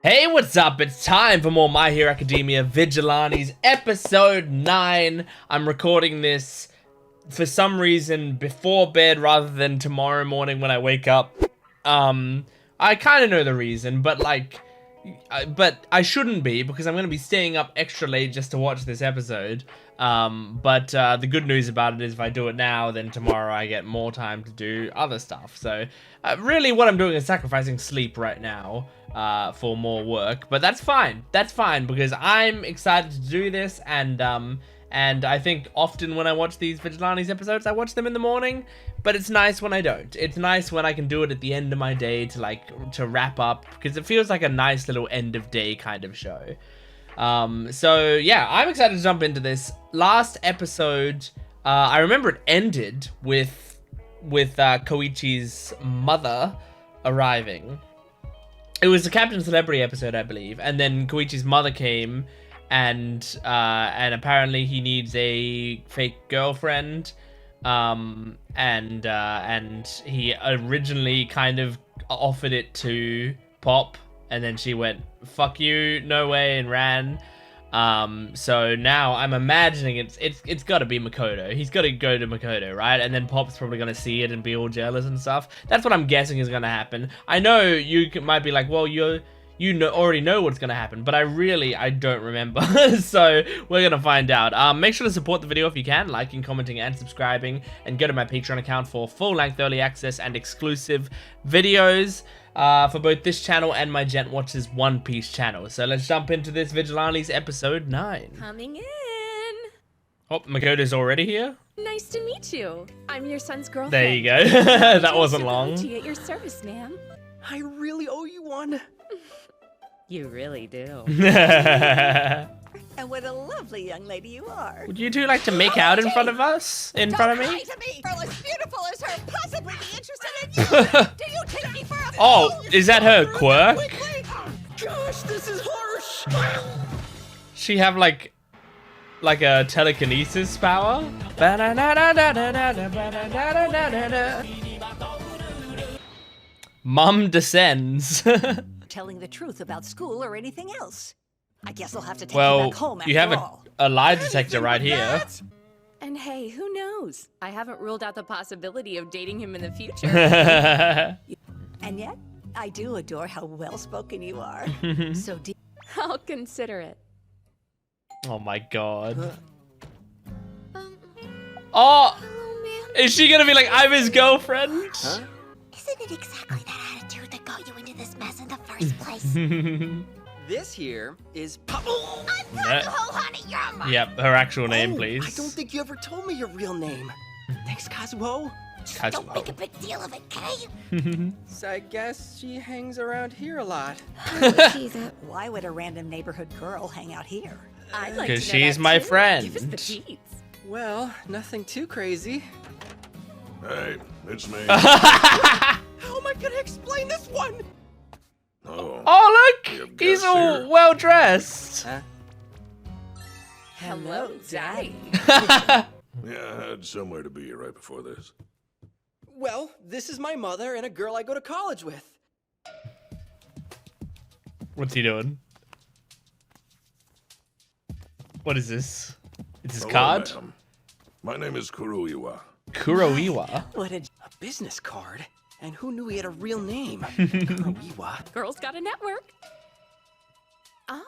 Hey, what's up? It's time for more My Hero Academia Vigilantes episode 9. I'm recording this for some reason before bed rather than tomorrow morning when I wake up. I kind of know the reason, but but I shouldn't be because I'm going to be staying up extra late just to watch this episode. The good news about it is if I do it now, then tomorrow I get more time to do other stuff. So really what I'm doing is sacrificing sleep right now for more work, but that's fine. That's fine because I'm excited to do this, and I think often when I watch these Vigilantes episodes, I watch them in the morning, but it's nice when I don't. It's nice when I can do it at the end of my day to wrap up, because it feels like a nice little end of day kind of show. So yeah, I'm excited to jump into this. Last episode, I remember it ended with Koichi's mother arriving. It was the Captain Celebrity episode, I believe, and then Koichi's mother came, and apparently he needs a fake girlfriend, and he originally kind of offered it to Pop, and then she went, "Fuck you, no way," and ran. So now I'm imagining it's got to be Makoto. He's got to go to Makoto, right? And then Pop's probably gonna see it and be all jealous and stuff. That's what I'm guessing is gonna happen. I know you might be like, well, you already know what's gonna happen, but I don't remember. So we're gonna find out. Make sure to support the video if you can, liking, commenting, and subscribing, and go to my Patreon account for full-length early access and exclusive videos. For both this channel and my Jent Watches One Piece channel. So let's jump into this Vigilantes episode 9. Coming in. Oh, Makoto's already here? Nice to meet you. I'm your son's girlfriend. There you go. That wasn't long. Koichi at your service, ma'am. I really owe you one. You really do. And what a lovely young lady you are. Would you two like to make out in front of us? In front of me? Don't cry to me! Girl as beautiful as her possibly be interested in you! Do you take me for a Oh, is that her Quirk? Gosh, this is harsh. She have like a telekinesis power? Mum descends. telling the truth about school or anything else? I guess I'll have to take you Well, back home after you have all. a lie detector right here. And hey, who knows? I haven't ruled out the possibility of dating him in the future. And yet, I do adore how well-spoken you are. So deep. I'll consider it. Oh my god. Oh! Oh, man. Is she gonna be like, I'm his girlfriend? Huh? Isn't it exactly that attitude that got you into this mess in the first place? This here is Pop. I'm Kazuho, honey, you're mine. Yep, her actual name, please. I don't think you ever told me your real name. Thanks, Kazuo. Don't make a big deal of it, okay? So I guess she hangs around here a lot. Why would a random neighborhood girl hang out here? I'd like Because to know she's that my too. friend. Give us the deets. Well, nothing too crazy. Hey, it's me. How am I gonna explain this one? Oh, Oh, We have look! He's guests all here. well dressed. Huh? Hello, Daddy. yeah, I had somewhere to be right before this. Well, this is my mother and a girl I go to college with. What's he doing? What is this? Is this Hello, card? ma'am. My name is Kuruiwa. Kuroiwa. What a... A business card? And who knew he had a real name? Kuroiwa. Girls got a network. Ah,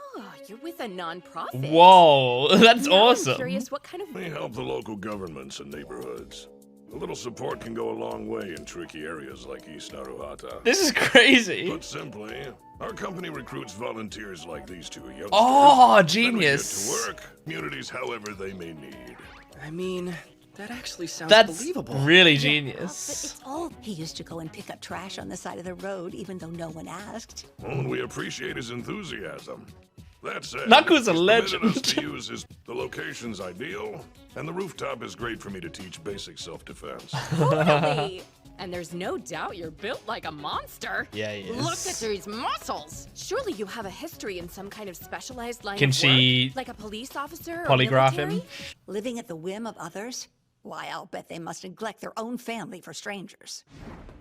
you're with a nonprofit. Whoa, that's Now I'm awesome. curious what kind of... We help the local governments and neighborhoods. A little support can go a long way in tricky areas like East Naruhata. This is crazy. Put simply, our company recruits volunteers like these two youngsters. Oh, Then we genius. get to work, communities however they may need. I mean, that actually sounds That's believable. really But genius. it's all... He used to go and pick up trash on the side of the road, even though no one asked. And we appreciate his enthusiasm. That said, Knuckles a he's permitted legend. us to use the location's ideal, and the rooftop is great for me to teach basic self-defense. Totally. And there's no doubt you're built like a monster. Yeah, he Look is. at these muscles. Surely you have a history in some kind of specialized line Can of she work, like a police officer or polygraph him? military? Living at the whim of others? Why, I'll bet they must neglect their own family for strangers.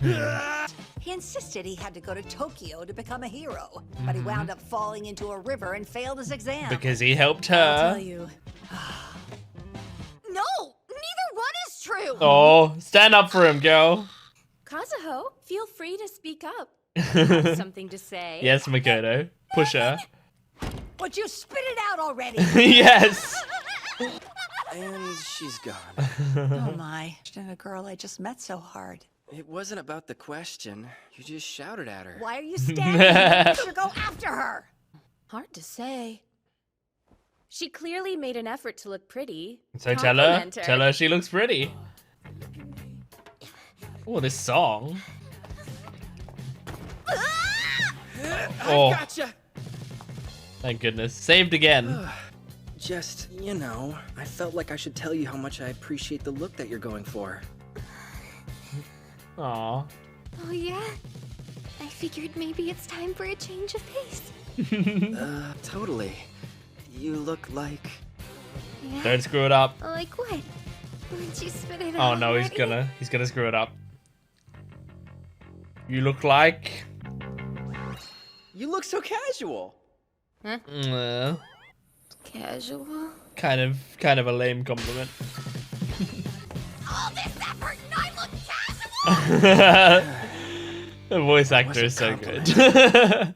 He insisted he had to go to Tokyo to become a hero, but he wound up falling into a river and failed his exam. Because he helped I'll her. tell you. No, neither one is true. Oh, stand up for him, girl. Kazuho, feel free to speak up. Have something to say. Yes, Makoto. Push her. Would you spit it out already? Yes. And she's gone. Oh my. And a girl I just met so hard. It wasn't about the question. You just shouted at her. Why are you standing? You should go after her. Hard to say. She clearly made an effort to look pretty. So Compliment her. tell her she looks pretty. Oh, this song. Oh, Gotcha! thank goodness. Saved again. Just, you know, I felt like I should tell you how much I appreciate the look that you're going for. Aw. Oh, yeah? I figured maybe it's time for a change of pace. Totally. You look like... Yeah? Don't screw it up. Like what? Wouldn't you spit it Oh out no, he's already? gonna screw it up. You look like... You look so casual. Casual? Kind of a lame compliment. All this effort and I look casual? The voice actor is so good.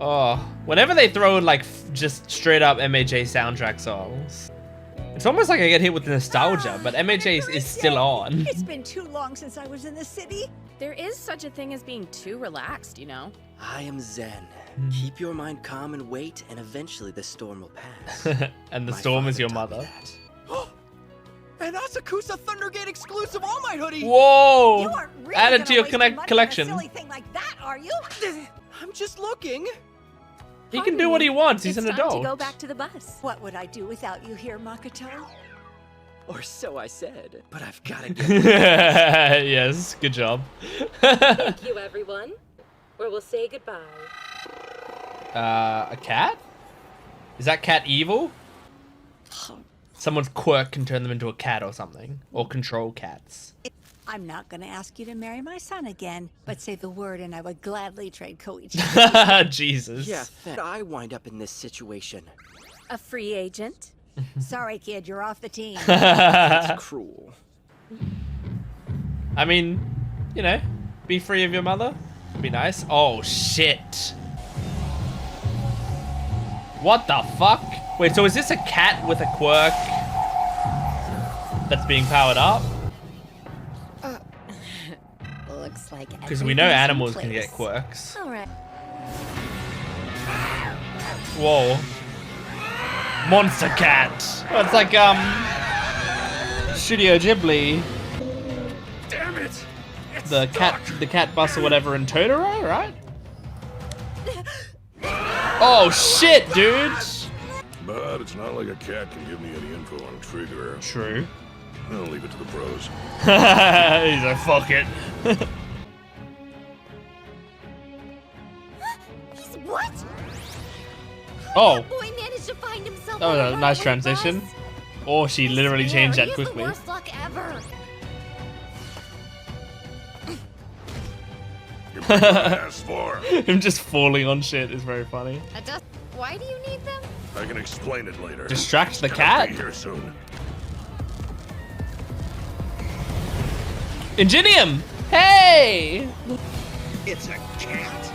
Oh, whenever they throw like just straight up MHA soundtrack songs, it's almost like I get hit with nostalgia, but MHA is still on. It's been too long since I was in the city. There is such a thing as being too relaxed, you know? I am Zen. Keep your mind calm and wait, and eventually the storm will pass. And the My storm is father your taught me mother. that. An Asakusa Thundergate exclusive All Might hoodie! Whoa! You aren't really Add it gonna to your waste money on a collection. silly thing like that, are you? I'm just looking. He can do what he wants. He's It's an time adult. to go back to the bus. What would I do without you here, Makoto? Or so I said. But I've gotta get... Yes, good job. Thank you, everyone. Or we'll say goodbye. A cat? Is that cat evil? Someone's quirk can turn them into a cat or something. Or control cats. I'm not going to ask you to marry my son again, but say the word and I would gladly trade Koichi. Jesus. Yeah, I wind up in this situation. A free agent? Sorry, kid, you're off the team. It's cruel. I mean, you know, be free of your mother. Be nice. Oh, shit. What the fuck? Wait, so is this a cat with a quirk that's being powered up? Looks like Because we know animals can get quirks. All right. Whoa. Monster cat. Oh, it's like, Studio Ghibli. Damn it! It's The cat bus or whatever in Totoro, right? Oh shit, dude! But it's not like a cat can give me any info on Trigger. True. I'll leave it to the pros. He's like, fuck it. He's what? Oh, Boy managed to find himself that was on a a nice runaway transition. bus. Or she literally Yeah, changed that he has quickly. The worst luck ever. You're what I asked for. Him just falling on shit is very funny. Why do you need them? I can explain it later. Distract the Gotta cat? Be here soon. Ingenium! Hey! It's a cat.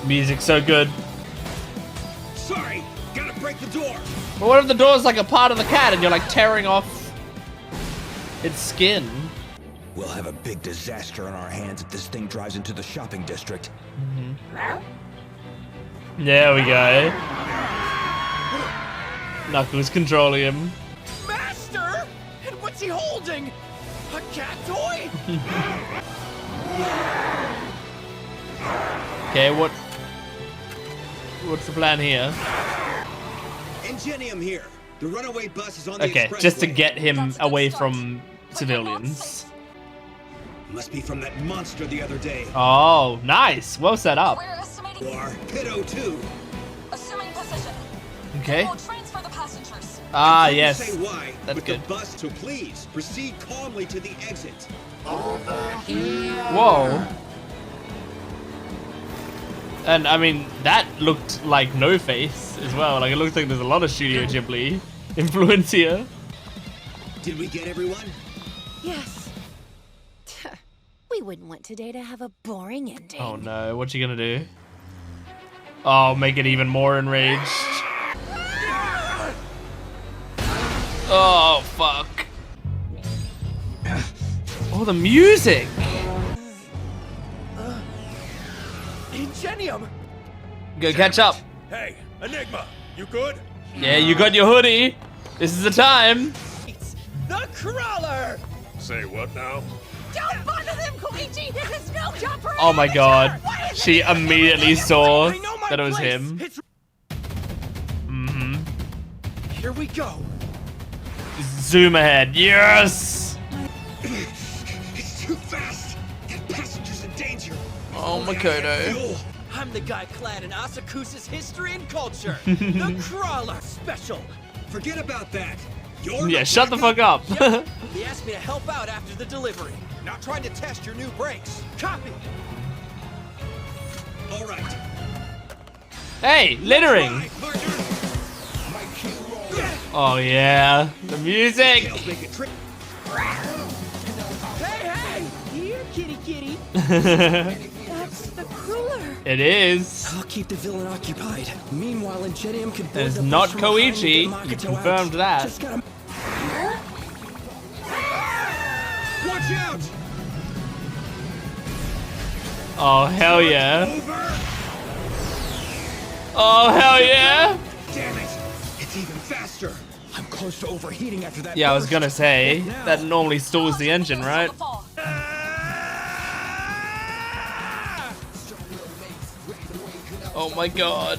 Music's so good. Sorry, gotta break the door. But what if the door's like a part of the cat and you're like tearing off its skin? We'll have a big disaster on our hands if this thing drives into the shopping district. There we go. Knuckles controlling him. Master! And what's he holding? A cat toy? Okay, what's the plan here? Ingenium here. The runaway bus is on the Okay, expressway. just to get him away from civilians. Must be from that monster the other day. Oh, nice. Well set up. We're estimating Or Pit 02. assuming position. Okay. We'll transfer the passengers. Ah, Say yes. why That's with good. the bus, so please proceed calmly to the exit. Whoa. And I mean, that looked like No Face as well. Like, it looks like there's a lot of Studio Ghibli influence here. Did we get everyone? Yes. We wouldn't want today to have a boring ending. Oh no, what's she gonna do? Oh, make it even more enraged. Oh, fuck. Oh, the music! Ingenium! Go catch up. Hey, Enigma, you good? Yeah, you got your hoodie. This is the time. It's the crawler! Say what now? Don't bother them, Koichi! This is no job for Oh my god. Why is She it- immediately saw I know my that it was place. him. It's... Mm-hmm. Here we go. Zoom ahead. Yes! It's too fast. That passenger's in danger. Oh, Makoto. Fuel. I'm the guy clad in Asakusa's history and culture. The crawler special. Forget about that. You're Yeah, shut the fuck up. Yep. He asked me to help out after the delivery. Not trying to test your new brakes. Copy. All right. Hey, littering. Right, partner. My cue roll. Oh yeah, the music. Tails make a trick. Hey! Here, kitty kitty. That's the cruller. It is. I'll keep the villain occupied. Meanwhile, Ingenium can board It's the not bus from behind and Koichi. get You Makoto confirmed out. that. Just gotta... Watch out! Oh hell yeah. Over. Oh hell yeah. Damn it! It's even faster. I'm close to overheating after that. Yeah, I was burst. gonna say that normally stalls the engine, right? Oh my god.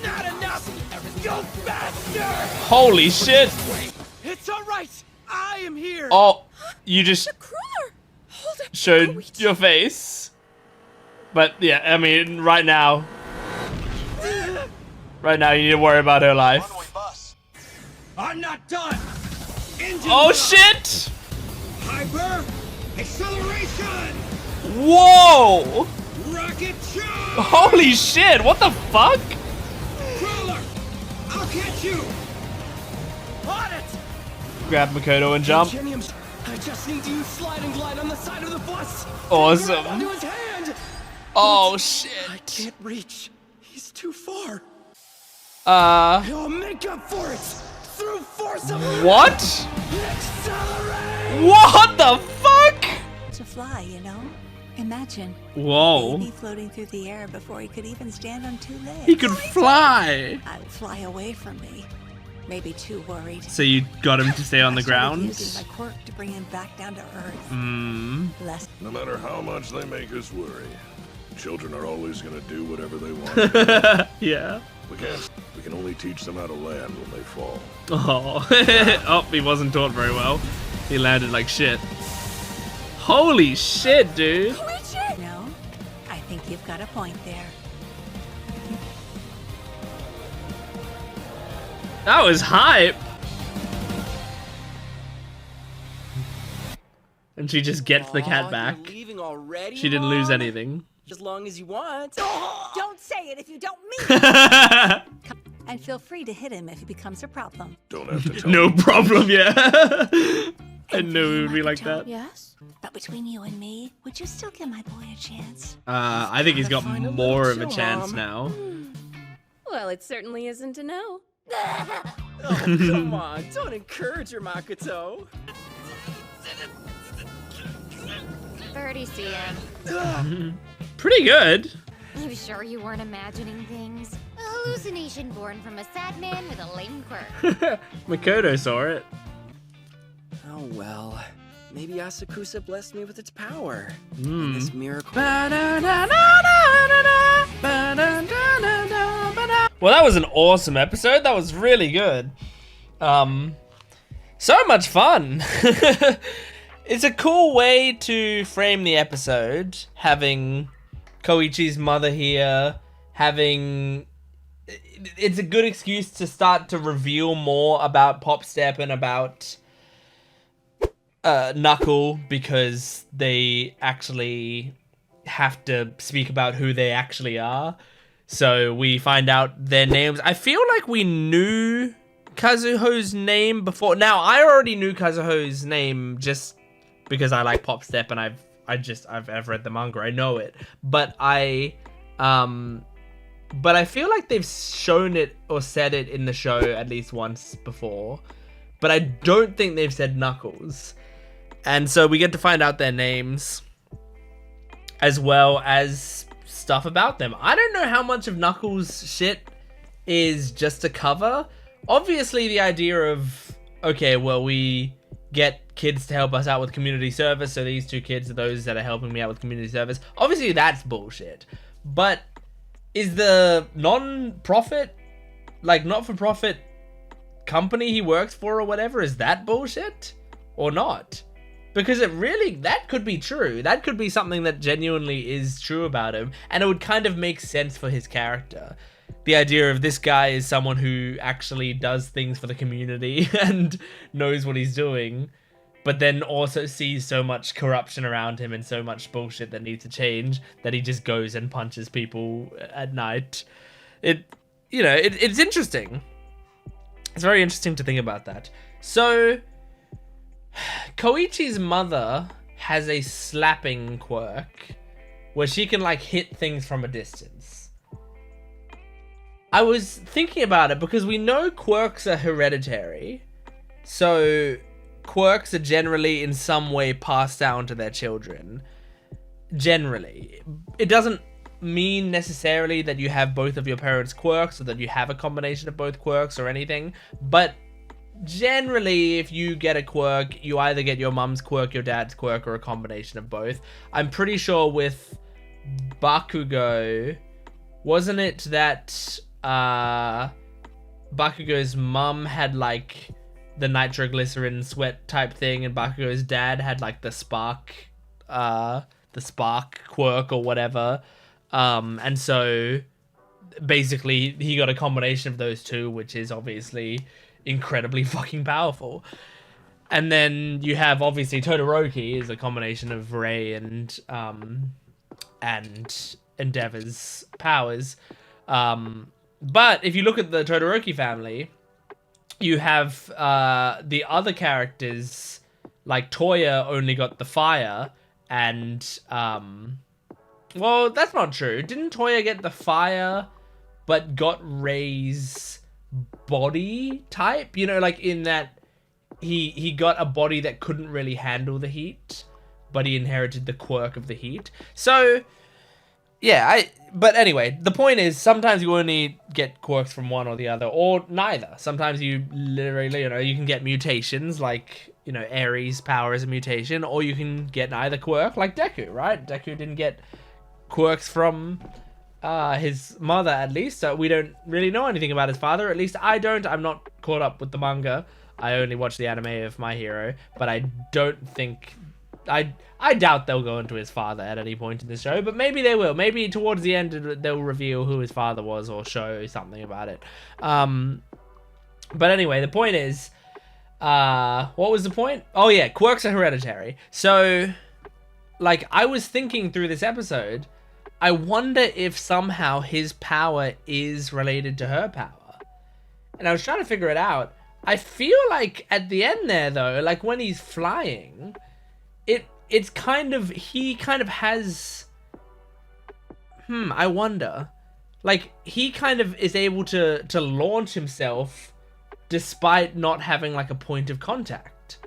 Not enough! Go faster! Holy shit. It's alright! I am here! Oh, you just Cruller! Hold it. showed Koichi. your face. But yeah, I mean, right now. Right now, you need to worry about her life. I'm not done. Engine Oh block. shit! Hyper acceleration. Whoa! Rocket charge. Holy shit, what the fuck? Crawler, I'll catch you. On it! Grab Makoto and jump. Ingenium's... I just need to use slide and glide on the side of the bus! Awesome. Grab onto his hand! Oh I shit. can't reach. He's too far. Uh, I'll make up for it! Through force of what? accelerate! What the fuck? To fly, you know? Imagine. Whoa. Baby floating through the air before he could even stand on two legs. He could fly. I would fly away from me. Maybe too worried. So you got him to stay on the I started ground? using my quirk to bring him back down to earth. Hmm. Less No matter how much they make us worry, children are always gonna do whatever they want. Yeah. We can only teach them how to land when they fall. Oh. Oh, he wasn't taught very well. He landed like shit. Holy shit, dude. No, I think you've got a point there. That was hype. And she just gets the cat Aw, back. You're leaving already, She didn't lose Mom? anything. As long as you want. Don't say it if you don't mean it! And feel free to hit him if he becomes a problem. Don't have to tell No them. problem, yeah. I knew it would be like that. Yes? But between you and me, would you still give my boy a chance? I think he's got Find a more of little a chill, chance Mom. now. Well, it certainly isn't a no. Oh, come on. Don't encourage her, Makoto. Birdie CM. Pretty good. You sure you weren't imagining things? A hallucination born from a sad man with a lame quirk. Makoto saw it. Oh, well. Maybe Asakusa blessed me with its power. Hmm. And this miracle... Well, that was an awesome episode. That was really good. So much fun. It's a cool way to frame the episode, having Koichi's mother here, having it's a good excuse to start to reveal more about Popstep and about Knuckle, because they actually have to speak about who they actually are. So we find out their names. I feel like we knew Kazuho's name before. Now, I already knew Kazuho's name just because I like Popstep and I've read the manga. I know it. But I feel like they've shown it or said it in the show at least once before. But I don't think they've said Knuckles. And so we get to find out their names as well as stuff about them. I don't know how much of Knuckles' shit is just a cover. Obviously, the idea of, okay, well, we get kids to help us out with community service, so these 2 kids are those that are helping me out with community service. Obviously, that's bullshit. But is the non-profit, like, not-for-profit company he works for or whatever, is that bullshit? Or not? Because that could be true. That could be something that genuinely is true about him. And it would kind of make sense for his character. The idea of this guy is someone who actually does things for the community and knows what he's doing, but then also sees so much corruption around him and so much bullshit that needs to change that he just goes and punches people at night. It's interesting. It's very interesting to think about that. So Koichi's mother has a slapping quirk where she can like hit things from a distance. I was thinking about it because we know quirks are hereditary. So quirks are generally in some way passed down to their children. Generally. It doesn't mean necessarily that you have both of your parents' quirks or that you have a combination of both quirks or anything, but generally, if you get a quirk, you either get your mum's quirk, your dad's quirk, or a combination of both. I'm pretty sure with Bakugo, wasn't it that Bakugo's mum had like the nitroglycerin sweat type thing, and Bakugo's dad had like the spark quirk or whatever. And so basically he got a combination of those two, which is obviously incredibly fucking powerful. And then you have obviously Todoroki is a combination of Rei and Endeavor's powers. But if you look at the Todoroki family, you have the other characters like Toya only got the fire, and well, that's not true. Didn't Toya get the fire but got Rei's body type? You know, like in that he got a body that couldn't really handle the heat, but he inherited the quirk of the heat. So yeah, but anyway, the point is sometimes you only get quirks from one or the other, or neither. Sometimes you literally, you can get mutations, like, Ares' power is a mutation, or you can get neither quirk, like Deku, right? Deku didn't get quirks from his mother, at least, so we don't really know anything about his father. At least I don't. I'm not caught up with the manga. I only watch the anime of My Hero, but I don't think... I doubt they'll go into his father at any point in the show, but maybe they will. Maybe towards the end they'll reveal who his father was or show something about it. But anyway, the point is... what was the point? Oh yeah, quirks are hereditary. So, like, I was thinking through this episode, I wonder if somehow his power is related to her power. And I was trying to figure it out. I feel like at the end there, though, like when he's flying, it's kind of, he kind of has, I wonder. Like, he kind of is able to launch himself despite not having like a point of contact.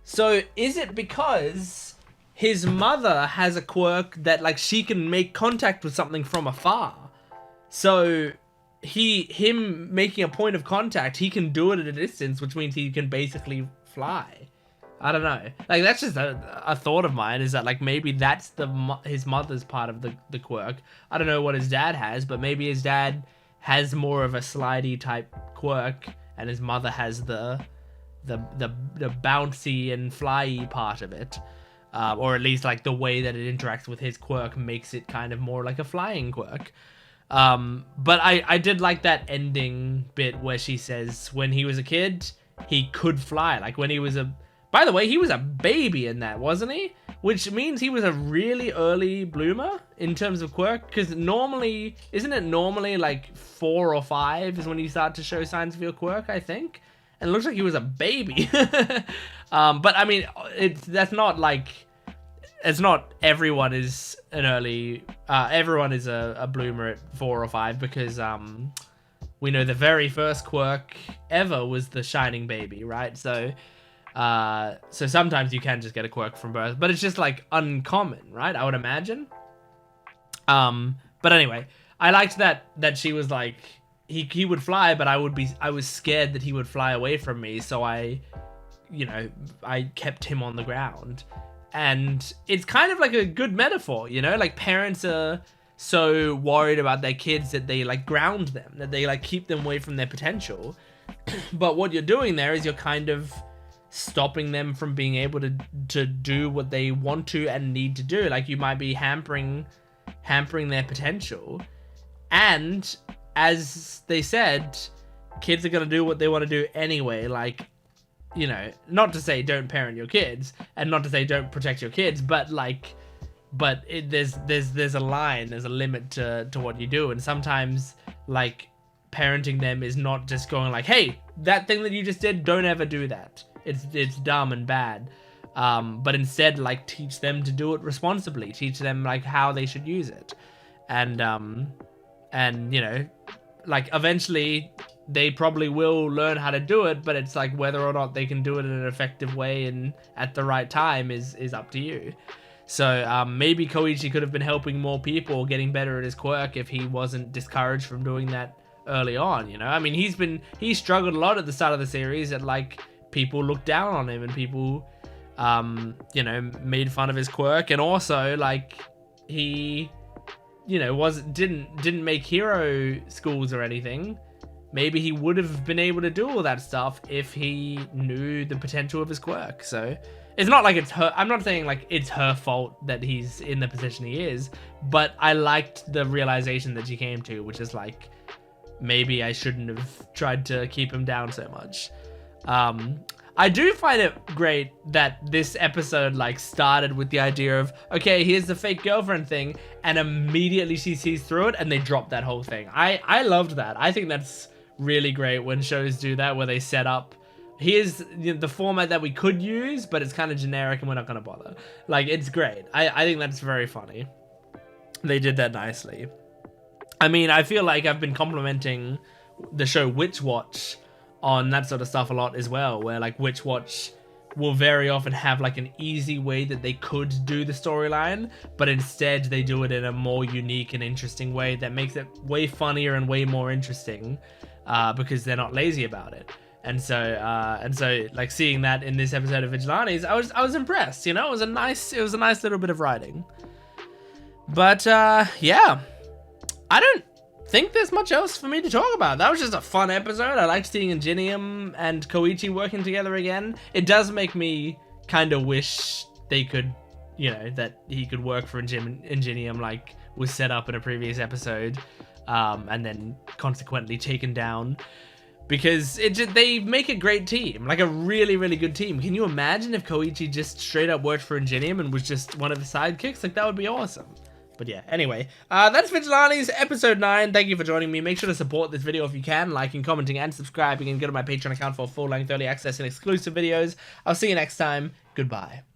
So is it because his mother has a quirk that like she can make contact with something from afar? So him making a point of contact, he can do it at a distance, which means he can basically fly. I don't know. Like, that's just a thought of mine, is that like maybe that's his mother's part of the quirk. I don't know what his dad has, but maybe his dad has more of a slidey type quirk, and his mother has the bouncy and flyy part of it. Or at least like the way that it interacts with his quirk makes it kind of more like a flying quirk. But I did like that ending bit where she says when he was a kid, he could fly. Like when he was by the way, he was a baby in that, wasn't he? Which means he was a really early bloomer in terms of Quirk. Because normally, isn't it normally like 4 or 5 is when you start to show signs of your Quirk, I think? And it looks like he was a baby. But I mean, that's not like, it's not everyone is an early, everyone is a bloomer at 4 or 5 because we know the very first Quirk ever was the shining baby, right? So sometimes you can just get a Quirk from birth, but it's just like uncommon, right? I would imagine. But anyway, I liked that she was like, he would fly, but I was scared that he would fly away from me, so I kept him on the ground. And it's kind of like a good metaphor, you know, like parents are so worried about their kids that they like ground them, that they like keep them away from their potential. But what you're doing there is you're kind of stopping them from being able to do what they want to and need to do. Like you might be hampering their potential. And as they said, kids are going to do what they want to do anyway. Like, you know, not to say don't parent your kids and not to say don't protect your kids, but like, there's a line, there's a limit to what you do. And sometimes like parenting them is not just going like, hey, that thing that you just did, don't ever do that. It's dumb and bad. But instead like teach them to do it responsibly, teach them like how they should use it. And you know, like eventually they probably will learn how to do it, but it's like whether or not they can do it in an effective way and at the right time is up to you. So maybe Koichi could have been helping more people, getting better at his Quirk if he wasn't discouraged from doing that early on, you know? I mean, he struggled a lot at the start of the series at like people looked down on him and people, you know, made fun of his Quirk, and also like he, you know, didn't make hero schools or anything. Maybe he would have been able to do all that stuff if he knew the potential of his Quirk. So it's not like it's her. I'm not saying like it's her fault that he's in the position he is, but I liked the realization that she came to, which is like, maybe I shouldn't have tried to keep him down so much. I do find it great that this episode like started with the idea of, okay, here's the fake girlfriend thing, and immediately she sees through it and they drop that whole thing. I loved that. I think that's really great when shows do that, where they set up, here's the format that we could use, but it's kind of generic and we're not going to bother. Like, it's great. I think that's very funny. They did that nicely. I mean, I feel like I've been complimenting the show Witch Watch on that sort of stuff a lot as well, where like Witch Watch will very often have like an easy way that they could do the storyline, but instead they do it in a more unique and interesting way that makes it way funnier and way more interesting, because they're not lazy about it. And so like seeing that in this episode of Vigilantes, I was impressed, you know. It was a nice little bit of writing. But yeah, I don't think there's much else for me to talk about. That was just a fun episode. I liked seeing Ingenium and Koichi working together again. It does make me kind of wish they could, you know, that he could work for Ingenium like was set up in a previous episode, and then consequently taken down, because they make a great team, like a really, really good team. Can you imagine if Koichi just straight up worked for Ingenium and was just one of the sidekicks? Like, that would be awesome. But yeah, anyway, that's Vigilantes episode 9. Thank you for joining me. Make sure to support this video if you can, liking, commenting, and subscribing, and go to my Patreon account for full-length early access and exclusive videos. I'll see you next time. Goodbye.